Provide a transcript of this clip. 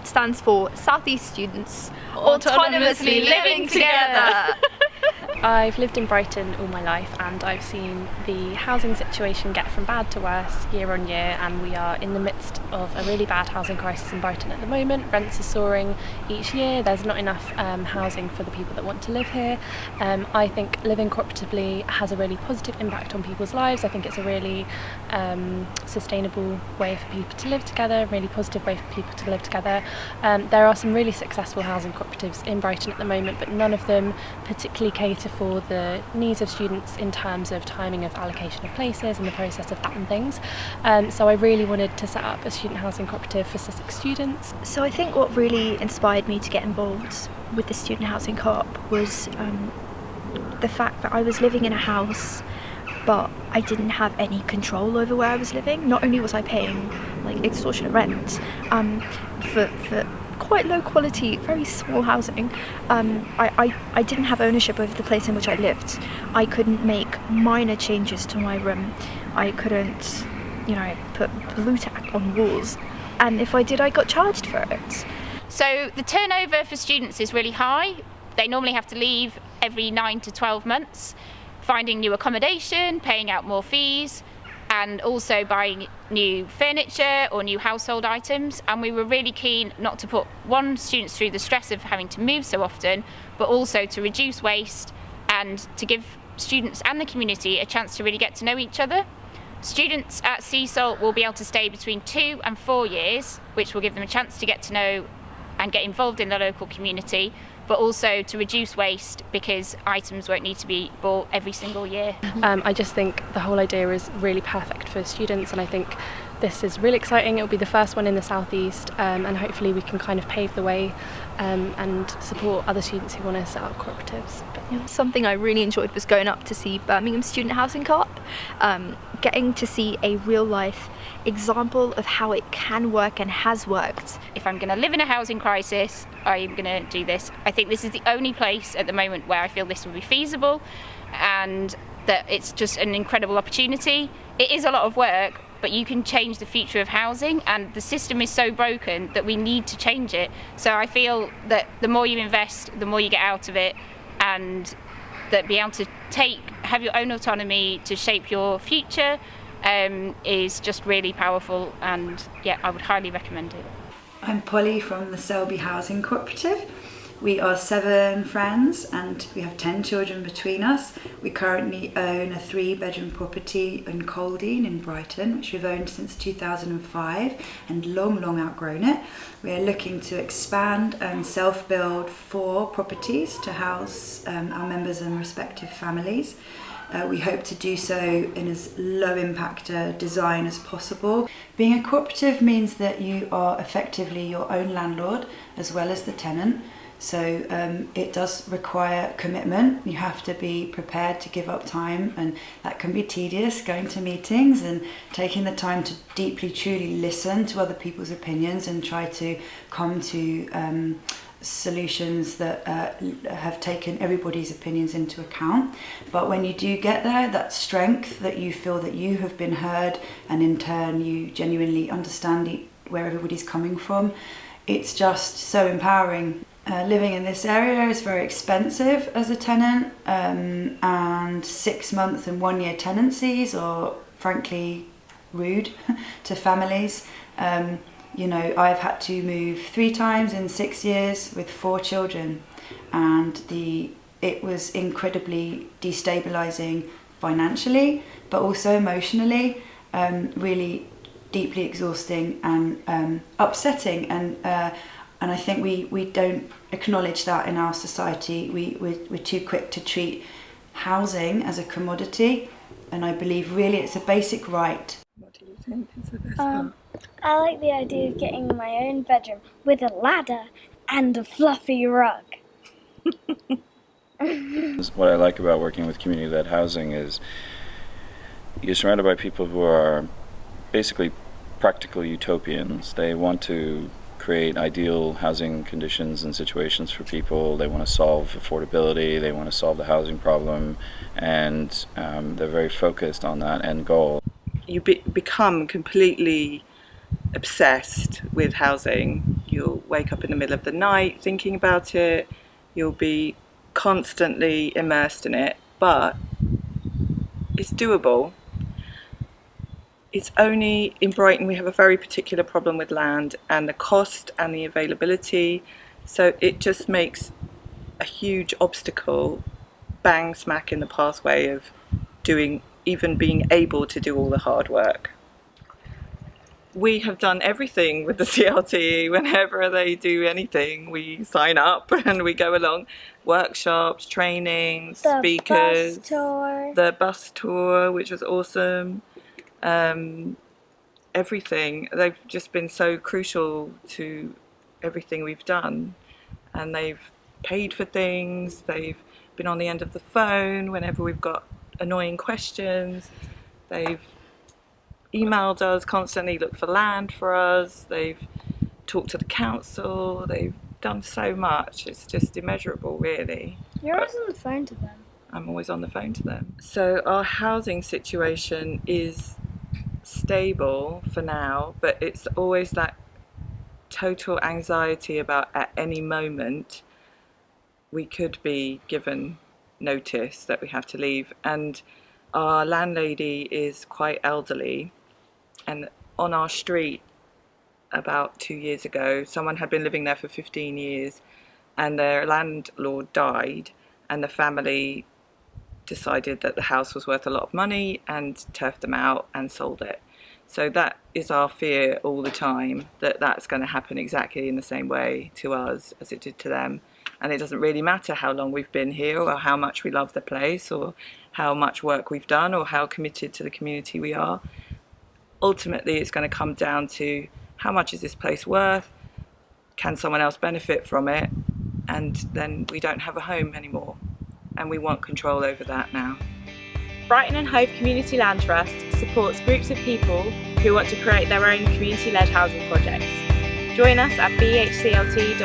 SEASALT stands for South East Students Autonomously Living Together. I've lived in Brighton all my life, and I've seen the housing situation get from bad to worse year on year, and we are in the midst of a really bad housing crisis in Brighton at the moment. Rents are soaring each year. There's not enough housing for the people that want to live here. I think living cooperatively has a really positive impact on people's lives. I think it's a really sustainable way for people to live together, a really positive way for people to live together. There are some really successful housing cooperatives in Brighton at the moment, but none of them particularly cater for the needs of students in terms of timing of allocation of places and the process of that and things. So I really wanted to set up a student housing cooperative for Sussex students. So I think what really inspired me to get involved with the student housing co-op was the fact that I was living in a house but I didn't have any control over where I was living. Not only was I paying like extortionate rent for quite low quality, very small housing, I didn't have ownership over the place in which I lived. I couldn't make minor changes to my room. I couldn't, put blue tack on walls. And if I did, I got charged for it. So the turnover for students is really high. They normally have to leave every 9 to 12 months, finding new accommodation, paying out more fees, and also buying new furniture or new household items. And we were really keen not to put students through the stress of having to move so often, but also to reduce waste and to give students and the community a chance to really get to know each other. Students at SEASALT will be able to stay between 2 and 4 years, which will give them a chance to get to know and get involved in the local community, but also to reduce waste because items won't need to be bought every single year. I just think the whole idea is really perfect for students, and I think this is really exciting. It'll be the first one in the southeast, and hopefully we can kind of pave the way and support other students who want to set up cooperatives. Something I really enjoyed was going up to see Birmingham Student Housing Co-op, getting to see a real life example of how it can work and has worked. If I'm going to live in a housing crisis, I'm going to do this. I think this is the only place at the moment where I feel this will be feasible, and that it's just an incredible opportunity. It is a lot of work, but you can change the future of housing, and the system is so broken that we need to change it. So I feel that the more you invest, the more you get out of it, and that being able to have your own autonomy to shape your future is just really powerful, and I would highly recommend it. I'm Polly from the Selby Housing Co-operative. We are 7 friends and we have 10 children between us. We currently own a 3-bedroom property in Coldine in Brighton, which we've owned since 2005 and long outgrown it. We are looking to expand and self-build 4 properties to house our members and respective families. We hope to do so in as low impact design as possible. Being a cooperative means that you are effectively your own landlord as well as the tenant. So it does require commitment. You have to be prepared to give up time, and that can be tedious, going to meetings and taking the time to deeply, truly listen to other people's opinions and try to come to solutions that have taken everybody's opinions into account. But when you do get there, that strength that you feel that you have been heard, and in turn you genuinely understand where everybody's coming from, it's just so empowering. Living in this area is very expensive as a tenant, and 6-month and 1-year tenancies are frankly rude to families. I've had to move 3 times in 6 years with 4 children, and it was incredibly destabilizing financially, but also emotionally, really deeply exhausting and upsetting. And I think we don't acknowledge that in our society. We're too quick to treat housing as a commodity, and I believe really it's a basic right. What do you think is the best one? I like the idea of getting my own bedroom with a ladder and a fluffy rug. What I like about working with community-led housing is you're surrounded by people who are basically practical utopians. They want to create ideal housing conditions and situations for people. They want to solve affordability, they want to solve the housing problem, and they're very focused on that end goal. You become completely obsessed with housing. You'll wake up in the middle of the night thinking about it. You'll be constantly immersed in it, but it's doable. It's only in Brighton we have a very particular problem with land and the cost and the availability, so it just makes a huge obstacle bang smack in the pathway of even being able to do all the hard work. We have done everything with the CLT. Whenever they do anything, we sign up and we go along. Workshops, trainings, speakers, the bus tour, which was awesome. Everything. They've just been so crucial to everything we've done, and they've paid for things. They've been on the end of the phone whenever we've got annoying questions. They've emailed us constantly, looked for land for us. They've talked to the council. They've done so much. It's just immeasurable, really. You're always on the phone to them. I'm always on the phone to them. So our housing situation is stable for now, but it's always that total anxiety about at any moment we could be given notice that we have to leave. And our landlady is quite elderly, and on our street about 2 years ago someone had been living there for 15 years and their landlord died, and the family decided that the house was worth a lot of money and turfed them out and sold it. So that is our fear all the time, that that's going to happen exactly in the same way to us as it did to them. And it doesn't really matter how long we've been here or how much we love the place or how much work we've done or how committed to the community we are. Ultimately, it's going to come down to how much is this place worth? Can someone else benefit from it? And then we don't have a home anymore. And we want control over that now. Brighton and Hove Community Land Trust supports groups of people who want to create their own community-led housing projects. Join us at bhclt.org.uk.